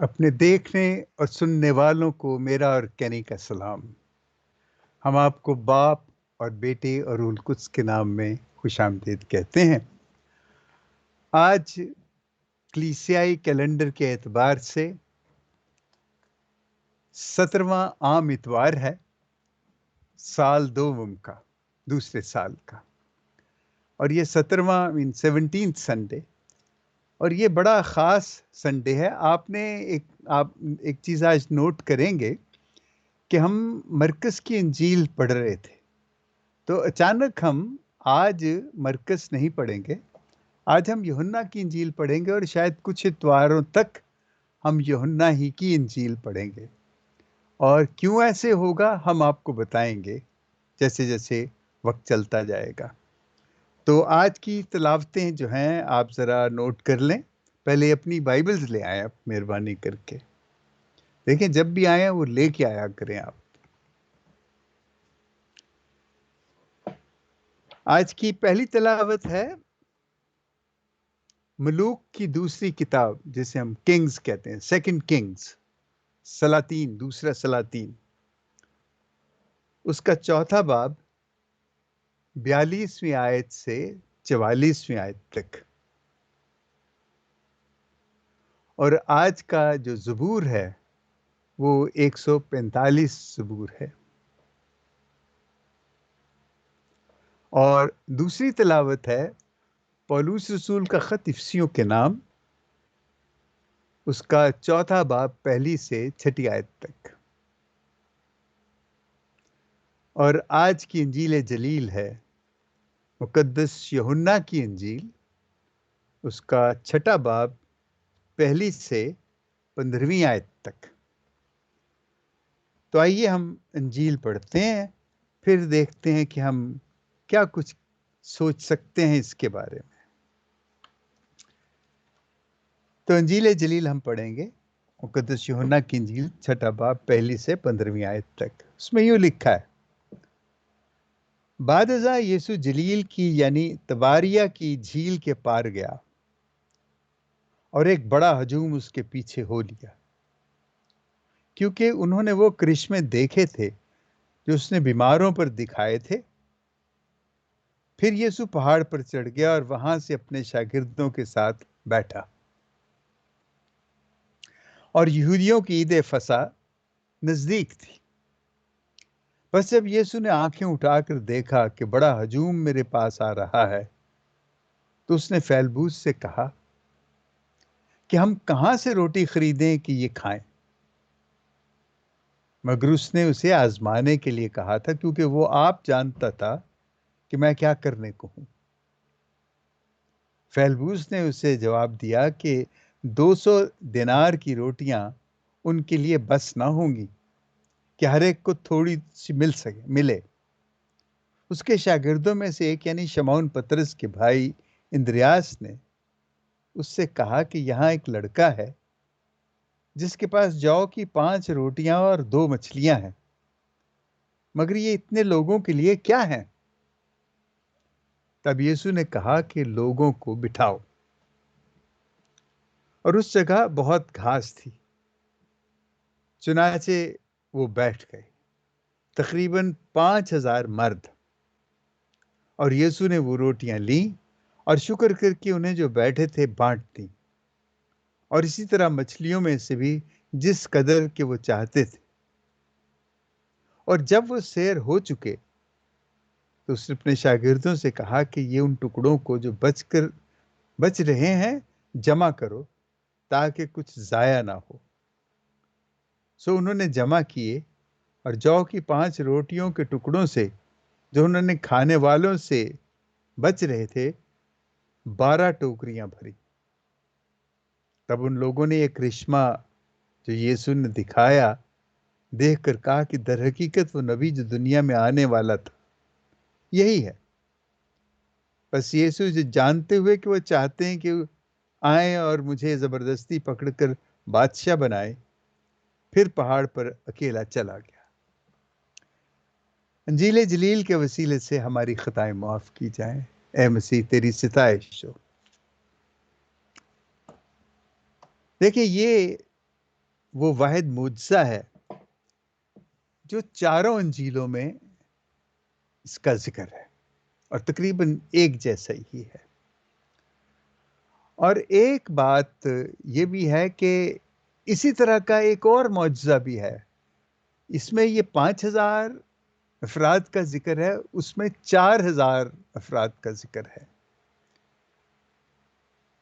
اپنے دیکھنے اور سننے والوں کو میرا اور کینی کا سلام۔ ہم آپ کو باپ اور بیٹے اور روح القدس کے نام میں خوش آمدید کہتے ہیں۔ آج کلیسیائی کیلنڈر کے اعتبار سے 17واں عام اتوار ہے، سال دوم کا، دوسرے سال کا، اور یہ 17واں سنڈے، اور یہ بڑا خاص سنڈے ہے۔ آپ ایک چیز آج نوٹ کریں گے کہ ہم مرکز کی انجیل پڑھ رہے تھے، تو اچانک ہم آج مرکز نہیں پڑھیں گے، آج ہم یوحنا کی انجیل پڑھیں گے، اور شاید کچھ اتواروں تک ہم یوحنا ہی کی انجیل پڑھیں گے۔ اور کیوں ایسے ہوگا ہم آپ کو بتائیں گے جیسے جیسے وقت چلتا جائے گا۔ تو آج کی تلاوتیں جو ہیں آپ ذرا نوٹ کر لیں، پہلے اپنی بائبلز لے آئیں، آپ مہربانی کر کے دیکھیں، جب بھی آئیں وہ لے کے آیا کریں آپ۔ آج کی پہلی تلاوت ہے ملوک کی دوسری کتاب، جسے ہم کنگز کہتے ہیں، سیکنڈ کنگز، سلاطین، دوسرا سلاطین، اس کا چوتھا باب 42ویں آیت سے 44ویں آیت تک۔ اور آج کا جو زبور ہے وہ 145 زبور ہے۔ اور دوسری تلاوت ہے پولوس رسول کا خط افسیوں کے نام، اس کا چوتھا باب 1 سے 6 آیت تک۔ اور آج کی انجیل جلیل ہے مقدس یوحنا کی انجیل، اس کا 6 باب 1 سے 15 آیت تک۔ تو آئیے ہم انجیل پڑھتے ہیں، پھر دیکھتے ہیں کہ ہم کیا کچھ سوچ سکتے ہیں اس کے بارے میں۔ تو انجیل جلیل ہم پڑھیں گے، مقدس یوحنا کی انجیل 6 باب 1 سے 15 آیت تک۔ اس میں یوں لکھا ہے: بعد ازاں یسوع جلیل کی یعنی تباریہ کی جھیل کے پار گیا، اور ایک بڑا ہجوم اس کے پیچھے ہو لیا، کیونکہ انہوں نے وہ کرشمے دیکھے تھے جو اس نے بیماروں پر دکھائے تھے۔ پھر یسوع پہاڑ پر چڑھ گیا اور وہاں سے اپنے شاگردوں کے ساتھ بیٹھا، اور یہودیوں کی عید فصح نزدیک تھی۔ بس جب یسوع نے آنکھیں اٹھا کر دیکھا کہ بڑا ہجوم میرے پاس آ رہا ہے، تو اس نے فیلبوس سے کہا کہ ہم کہاں سے روٹی خریدیں کہ یہ کھائیں؟ مگر اس نے اسے آزمانے کے لیے کہا تھا، کیونکہ وہ آپ جانتا تھا کہ میں کیا کرنے کو ہوں۔ فیلبوس نے اسے جواب دیا کہ 200 دینار کی روٹیاں ان کے لیے بس نہ ہوں گی کہ ہر ایک کو تھوڑی سی ملے۔ اس کے شاگردوں میں سے ایک یعنی شمعون پترس کے بھائی اندریاس نے اس سے کہا کہ یہاں ایک لڑکا ہے جس کے پاس جو کی 5 روٹیاں اور 2 مچھلیاں ہیں، مگر یہ اتنے لوگوں کے لیے کیا ہیں؟ تب یسوع نے کہا کہ لوگوں کو بٹھاؤ، اور اس جگہ بہت گھاس تھی، چنانچہ وہ بیٹھ گئے، تقریباً 5000 مرد۔ اور یسوع نے وہ روٹیاں لیں اور شکر کر کے انہیں جو بیٹھے تھے بانٹ دیں، اور اسی طرح مچھلیوں میں سے بھی جس قدر کہ وہ چاہتے تھے۔ اور جب وہ سیر ہو چکے تو اس نے اپنے شاگردوں سے کہا کہ یہ ان ٹکڑوں کو جو بچ رہے ہیں جمع کرو، تاکہ کچھ ضائع نہ ہو۔ سو انہوں نے جمع کیے، اور جو کی 5 روٹیوں کے ٹکڑوں سے جو انہوں نے کھانے والوں سے بچ رہے تھے 12 ٹوکریاں بھری۔ تب ان لوگوں نے ایک کرشمہ جو یسوع نے دکھایا دیکھ کر کہا کہ در حقیقت وہ نبی جو دنیا میں آنے والا تھا یہی ہے۔ بس یسوع جو جانتے ہوئے کہ وہ چاہتے ہیں کہ آئیں اور مجھے زبردستی پکڑ کر بادشاہ بنائے، پھر پہاڑ پر اکیلا چلا گیا۔ انجیل جلیل کے وسیلے سے ہماری خطائیں معاف کی جائیں۔ اے مسیح تیری ستائش ہو۔ دیکھیں، یہ وہ واحد معجزہ ہے جو چاروں انجیلوں میں اس کا ذکر ہے، اور تقریباً ایک جیسا ہی ہے۔ اور ایک بات یہ بھی ہے کہ اسی طرح کا ایک اور معجزہ بھی ہے، اس میں یہ 5,000 افراد کا ذکر ہے، اس میں 4,000 افراد کا ذکر ہے،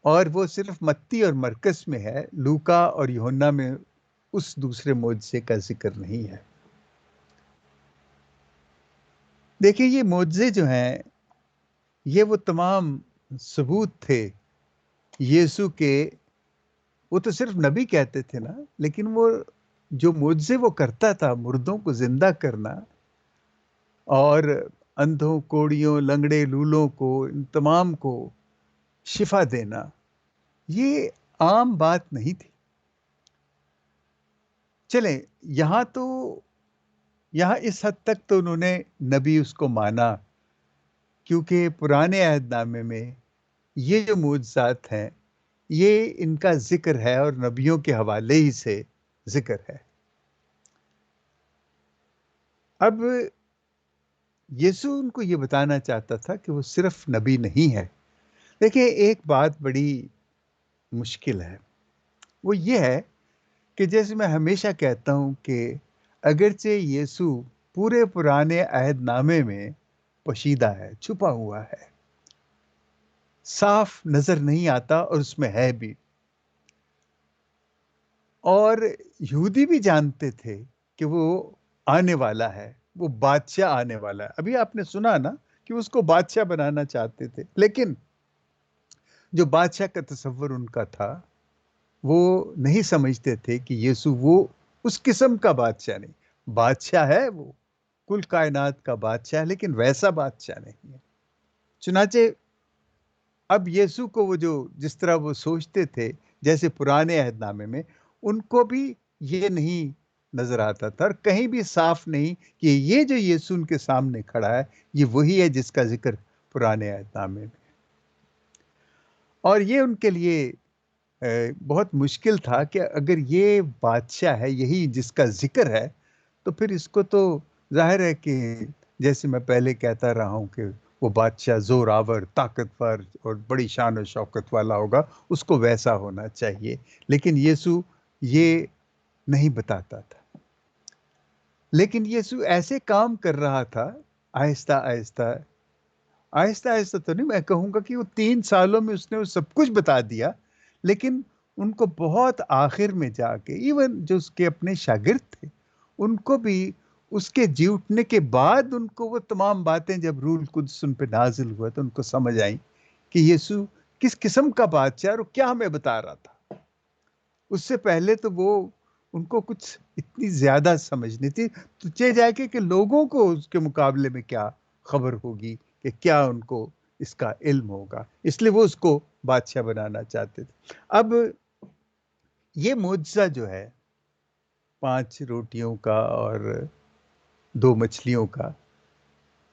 اور وہ صرف متی اور مرکز میں ہے، لوکا اور یوحنا میں اس دوسرے معجزے کا ذکر نہیں ہے۔ دیکھیں، یہ معجزے جو ہیں یہ وہ تمام ثبوت تھے یسوع کے۔ وہ تو صرف نبی کہتے تھے نا، لیکن وہ جو معجزے وہ کرتا تھا، مردوں کو زندہ کرنا اور اندھوں، کوڑیوں، لنگڑے، لولوں کو، ان تمام کو شفا دینا، یہ عام بات نہیں تھی۔ چلیں، یہاں تو یہاں اس حد تک تو انہوں نے نبی اس کو مانا، کیونکہ پرانے عہد نامے میں یہ جو معجزات ہیں یہ ان کا ذکر ہے اور نبیوں کے حوالے ہی سے ذکر ہے۔ اب یسوع ان کو یہ بتانا چاہتا تھا کہ وہ صرف نبی نہیں ہے۔ دیکھیں، ایک بات بڑی مشکل ہے، وہ یہ ہے کہ جیسے میں ہمیشہ کہتا ہوں کہ اگرچہ یسوع پورے پرانے عہد نامے میں پوشیدہ ہے، چھپا ہوا ہے، صاف نظر نہیں آتا، اور اس میں ہے بھی، اور یہودی بھی جانتے تھے کہ وہ آنے والا ہے، وہ بادشاہ آنے والا ہے۔ ابھی آپ نے سنا نا کہ اس کو بادشاہ بنانا چاہتے تھے، لیکن جو بادشاہ کا تصور ان کا تھا، وہ نہیں سمجھتے تھے کہ یسوع وہ اس قسم کا بادشاہ نہیں۔ بادشاہ ہے وہ، کل کائنات کا بادشاہ ہے، لیکن ویسا بادشاہ نہیں ہے۔ چنانچہ اب یسوع کو وہ جو جس طرح وہ سوچتے تھے، جیسے پرانے عہد نامے میں، ان کو بھی یہ نہیں نظر آتا تھا، اور کہیں بھی صاف نہیں کہ یہ جو یسوع ان کے سامنے کھڑا ہے یہ وہی ہے جس کا ذکر پرانے عہد نامے میں۔ اور یہ ان کے لیے بہت مشکل تھا کہ اگر یہ بادشاہ ہے، یہی جس کا ذکر ہے، تو پھر اس کو تو ظاہر ہے کہ جیسے میں پہلے کہتا رہا ہوں کہ وہ بادشاہ زور آور، طاقتور اور بڑی شان و شوکت والا ہوگا، اس کو ویسا ہونا چاہیے۔ لیکن یسوع یہ نہیں بتاتا تھا، لیکن یسوع ایسے کام کر رہا تھا، آہستہ آہستہ، آہستہ آہستہ تو نہیں، میں کہوں گا کہ وہ 3 سالوں میں اس نے وہ سب کچھ بتا دیا، لیکن ان کو بہت آخر میں جا کے، ایون جو اس کے اپنے شاگرد تھے، ان کو بھی اس کے جی اٹھنے کے بعد ان کو وہ تمام باتیں جب روح القدس ان پہ نازل ہوا تو ان کو سمجھ آئیں کہ یسوع کس قسم کا بادشاہ اور کیا ہمیں بتا رہا تھا۔ اس سے پہلے تو وہ ان کو کچھ اتنی زیادہ سمجھ نہیں تھی، تو چاہے جائے کہ لوگوں کو اس کے مقابلے میں کیا خبر ہوگی، کہ کیا ان کو اس کا علم ہوگا، اس لیے وہ اس کو بادشاہ بنانا چاہتے تھے۔ اب یہ معجزہ جو ہے 5 روٹیوں کا اور 2 مچھلیوں کا،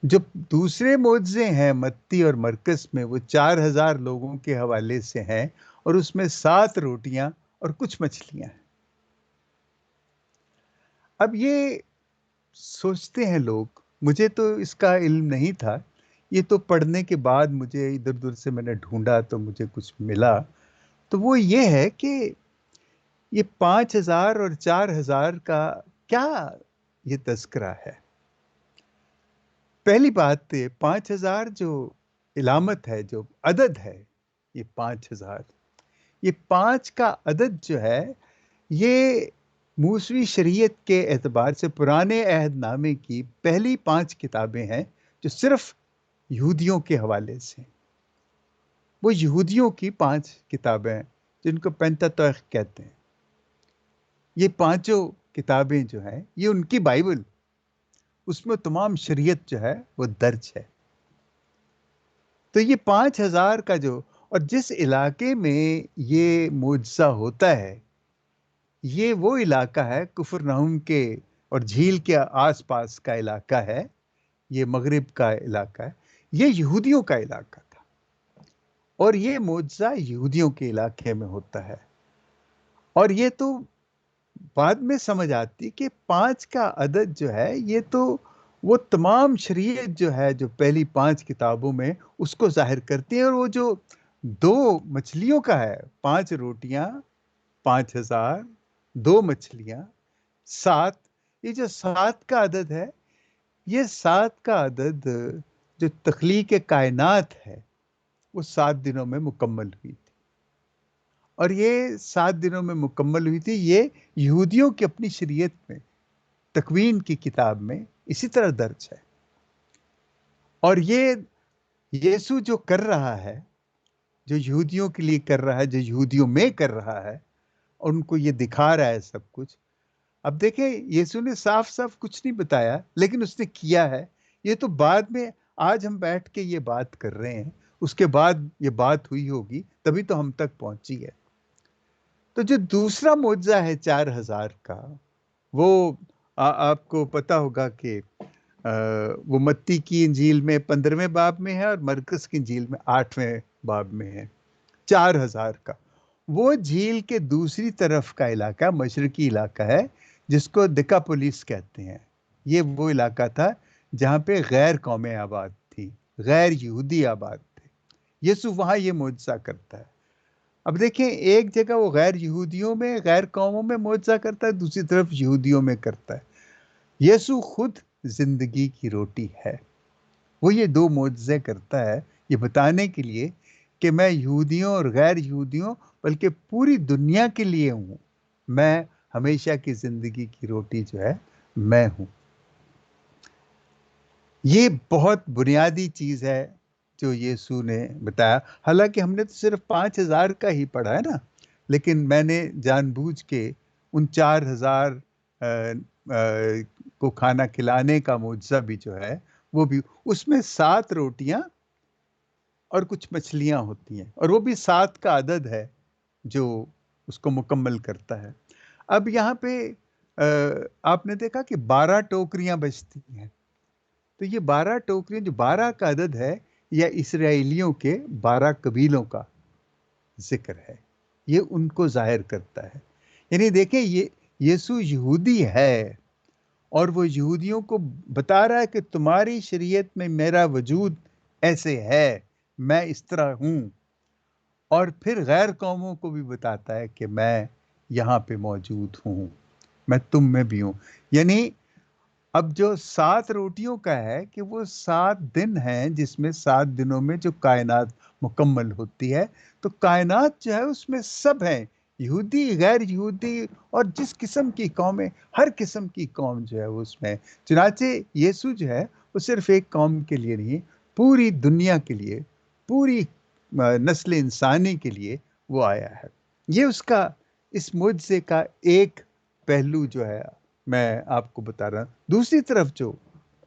جو دوسرے معجزے ہیں متی اور مرکز میں، وہ 4,000 لوگوں کے حوالے سے ہیں، اور اس میں 7 روٹیاں اور کچھ مچھلیاں ہیں۔ اب یہ سوچتے ہیں لوگ، مجھے تو اس کا علم نہیں تھا، یہ تو پڑھنے کے بعد مجھے ادھر ادھر سے میں نے ڈھونڈا تو مجھے کچھ ملا، تو وہ یہ ہے کہ یہ 5,000 اور 4,000 کا کیا یہ تذکرہ ہے۔ پہلی بات، 5,000 جو علامت ہے، جو عدد ہے، یہ 5,000، یہ 5 کا عدد جو ہے، یہ موسوی شریعت کے اعتبار سے پرانے عہد نامے کی پہلی 5 کتابیں ہیں جو صرف یہودیوں کے حوالے سے ہیں۔ وہ یہودیوں کی 5 کتابیں ہیں جن کو پینتاتوخ کہتے ہیں۔ یہ 5 کتابیں جو ہیں یہ ان کی بائبل، اس میں تمام شریعت جو ہے وہ درج ہے۔ تو یہ 5,000 کا جو، اور جس علاقے میں یہ معجزہ ہوتا ہے، یہ وہ علاقہ ہے کفرنہوم کے اور جھیل کے آس پاس کا علاقہ ہے، یہ مغرب کا علاقہ ہے، یہ یہودیوں کا علاقہ تھا، اور یہ معجزہ یہودیوں کے علاقے میں ہوتا ہے۔ اور یہ تو بعد میں سمجھ آتی کہ 5 کا عدد جو ہے یہ تو وہ تمام شریعت جو ہے جو پہلی 5 کتابوں میں اس کو ظاہر کرتی ہیں، اور وہ جو 2 مچھلیوں کا ہے، 5 روٹیاں 5000، 2 مچھلیاں 7، یہ جو 7 کا عدد ہے، یہ 7 کا عدد جو تخلیق کائنات ہے وہ 7 دنوں میں مکمل ہوئی تھی، اور یہ 7 دنوں میں مکمل ہوئی تھی۔ یہ یہودیوں کی اپنی شریعت میں، تکوین کی کتاب میں اسی طرح درج ہے، اور یہ یسوع جو کر رہا ہے، جو یہودیوں کے لیے کر رہا ہے، جو یہودیوں میں کر رہا ہے، اور ان کو یہ دکھا رہا ہے سب کچھ۔ اب دیکھیں یسوع نے صاف صاف کچھ نہیں بتایا، لیکن اس نے کیا ہے۔ یہ تو بعد میں، آج ہم بیٹھ کے یہ بات کر رہے ہیں، اس کے بعد یہ بات ہوئی ہوگی، تبھی تو ہم تک پہنچی ہے۔ تو جو دوسرا معجزہ ہے 4000 کا، وہ آپ کو پتا ہوگا کہ وہ متی کی انجیل میں 15ویں باب میں ہے، اور مرکز کی انجیل میں 8ویں باب میں ہے۔ 4000 کا وہ جھیل کے دوسری طرف کا علاقہ، مشرقی علاقہ ہے، جس کو دکا پولیس کہتے ہیں۔ یہ وہ علاقہ تھا جہاں پہ غیر قومیں آباد تھی، غیر یہودی آباد تھے۔ یسوع وہاں یہ معجزہ کرتا ہے۔ اب دیکھیں، ایک جگہ وہ غیر یہودیوں میں، غیر قوموں میں معجزہ کرتا ہے، دوسری طرف یہودیوں میں کرتا ہے۔ یسوع خود زندگی کی روٹی ہے۔ وہ یہ 2 معجزے کرتا ہے یہ بتانے کے لیے کہ میں یہودیوں اور غیر یہودیوں، بلکہ پوری دنیا کے لیے ہوں۔ میں ہمیشہ کی زندگی کی روٹی جو ہے میں ہوں۔ یہ بہت بنیادی چیز ہے جو یسوع نے بتایا۔ حالانکہ ہم نے تو صرف 5000 کا ہی پڑھا ہے نا، لیکن میں نے جان بوجھ کے ان 4000 کو کھانا کھلانے کا معجزہ بھی جو ہے، وہ بھی اس میں 7 روٹیاں اور کچھ مچھلیاں ہوتی ہیں، اور وہ بھی 7 کا عدد ہے جو اس کو مکمل کرتا ہے۔ اب یہاں پہ آپ نے دیکھا کہ 12 ٹوکریاں بچتی ہیں، تو یہ 12 ٹوکریاں، جو 12 کا عدد ہے، یا اسرائیلیوں کے 12 قبیلوں کا ذکر ہے، یہ ان کو ظاہر کرتا ہے۔ یعنی دیکھیں، یہ یسوع یہودی ہے، اور وہ یہودیوں کو بتا رہا ہے کہ تمہاری شریعت میں میرا وجود ایسے ہے، میں اس طرح ہوں، اور پھر غیر قوموں کو بھی بتاتا ہے کہ میں یہاں پہ موجود ہوں، میں تم میں بھی ہوں۔ یعنی اب جو 7 روٹیوں کا ہے کہ وہ 7 دن ہیں، جس میں 7 دنوں میں جو کائنات مکمل ہوتی ہے، تو کائنات جو ہے اس میں سب ہیں، یہودی، غیر یہودی، اور جس قسم کی قومیں، ہر قسم کی قوم جو ہے وہ اس میں ہے۔ چنانچہ یسوع جو ہے وہ صرف ایک قوم کے لیے نہیں، پوری دنیا کے لیے، پوری نسل انسانی کے لیے وہ آیا ہے۔ یہ اس کا، اس معجزے کا ایک پہلو جو ہے میں آپ کو بتا رہا ہوں۔ دوسری طرف جو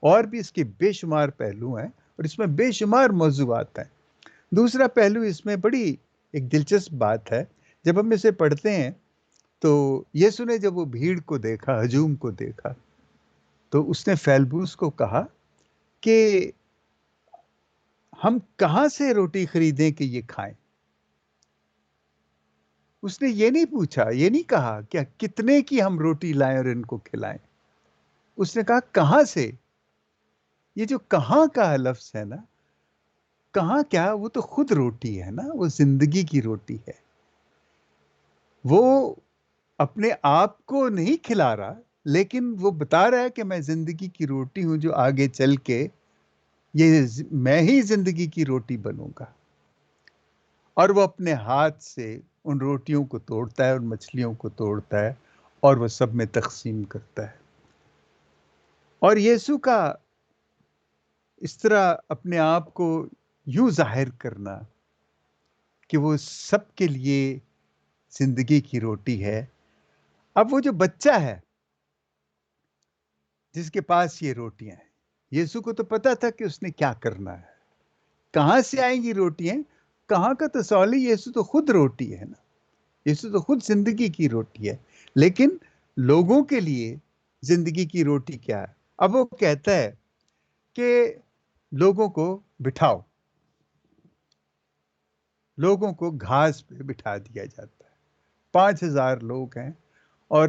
اور بھی اس کے بے شمار پہلو ہیں، اور اس میں بے شمار موضوعات ہیں۔ دوسرا پہلو اس میں بڑی ایک دلچسپ بات ہے، جب ہم اسے پڑھتے ہیں تو یسوع نے جب وہ بھیڑ کو دیکھا، ہجوم کو دیکھا، تو اس نے فیلبوس کو کہا کہ ہم کہاں سے روٹی خریدیں کہ یہ کھائیں؟ اس نے یہ نہیں پوچھا، یہ نہیں کہا کہ کتنے کی ہم روٹی لائیں اور ان کو کھلائیں۔ اس نے کہا کہاں سے؟ یہ جو کہاں کا لفظ ہے نا، کہاں کیا، وہ تو خود روٹی ہے نا، وہ زندگی کی روٹی ہے۔ وہ اپنے آپ کو نہیں کھلا رہا، لیکن وہ بتا رہا ہے کہ میں زندگی کی روٹی ہوں، جو آگے چل کے میں ہی زندگی کی روٹی بنوں گا۔ اور وہ اپنے ہاتھ سے ان روٹیوں کو توڑتا ہے، ان مچھلیوں کو توڑتا ہے، اور وہ سب میں تقسیم کرتا ہے۔ اور یسوع کا اس طرح اپنے آپ کو یوں ظاہر کرنا کہ وہ سب کے لیے زندگی کی روٹی ہے۔ اب وہ جو بچہ ہے جس کے پاس یہ روٹیاں ہیں، یسوع کو تو پتا تھا کہ اس نے کیا کرنا ہے، کہاں سے آئیں گی روٹیاں، کہاں کا تو سوال ہے، یسوع تو خود روٹی ہے نا، یسوع تو خود زندگی کی روٹی ہے۔ لیکن لوگوں کے لیے زندگی کی روٹی کیا ہے؟ اب وہ کہتا ہے کہ لوگوں کو بٹھاؤ، لوگوں کو گھاس پہ بٹھا دیا جاتا ہے۔ 5000 لوگ ہیں، اور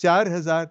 4000,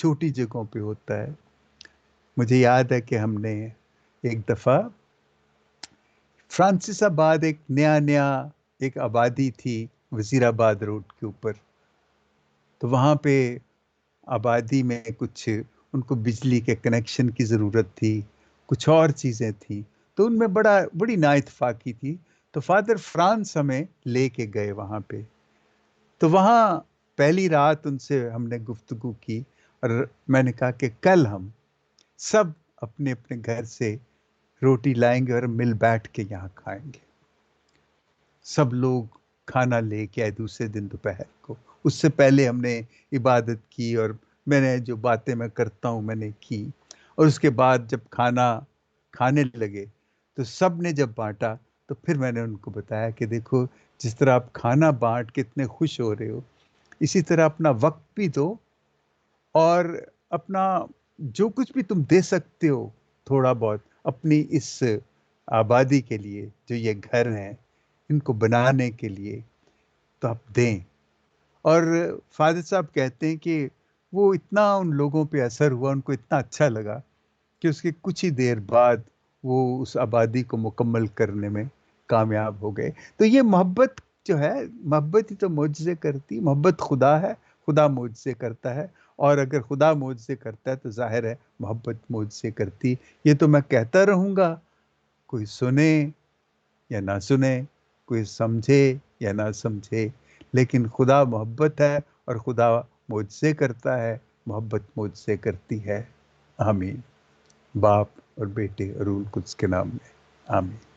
چھوٹی جگہوں پہ ہوتا ہے. مجھے یاد ہے کہ ہم نے ایک دفعہ فرانسس آباد ایک نیا ایک آبادی تھی وزیر آباد روڈ کے اوپر. تو وہاں پہ آبادی میں کچھ ان کو بجلی کے کنیکشن کی ضرورت تھی، کچھ اور چیزیں تھیں، تو ان میں بڑی نااتفاقی تھی. تو فادر فرانس ہمیں لے کے گئے وہاں پہ. تو وہاں پہلی رات ان سے ہم نے گفتگو کی اور میں نے کہا کہ کل ہم سب اپنے اپنے گھر سے روٹی لائیں گے اور مل بیٹھ کے یہاں کھائیں گے. سب لوگ کھانا لے کے آئے دوسرے دن دوپہر کو. اس سے پہلے ہم نے عبادت کی اور میں نے جو باتیں میں کرتا ہوں میں نے کی. اور اس کے بعد جب کھانا کھانے لگے تو سب نے جب بانٹا تو پھر میں نے ان کو بتایا کہ دیکھو جس طرح آپ کھانا بانٹ کے اتنے خوش ہو رہے ہو، اسی طرح اپنا وقت بھی دو اور اپنا جو کچھ بھی تم دے سکتے ہو تھوڑا بہت اپنی اس آبادی کے لیے جو یہ گھر ہیں ان کو بنانے کے لیے تو آپ دیں. اور فادر صاحب کہتے ہیں کہ وہ اتنا ان لوگوں پہ اثر ہوا، ان کو اتنا اچھا لگا کہ اس کے کچھ ہی دیر بعد وہ اس آبادی کو مکمل کرنے میں کامیاب ہو گئے. تو یہ محبت جو ہے، محبت ہی تو معجزے کرتی. محبت خدا ہے، خدا معجزے کرتا ہے، اور اگر خدا معجزے کرتا ہے تو ظاہر ہے محبت معجزے کرتی. یہ تو میں کہتا رہوں گا، کوئی سنے یا نہ سنے، کوئی سمجھے یا نہ سمجھے، لیکن خدا محبت ہے اور خدا معجزے کرتا ہے، محبت معجزے کرتی ہے. آمین. باپ اور بیٹے اور روح القدس کے نام میں آمین.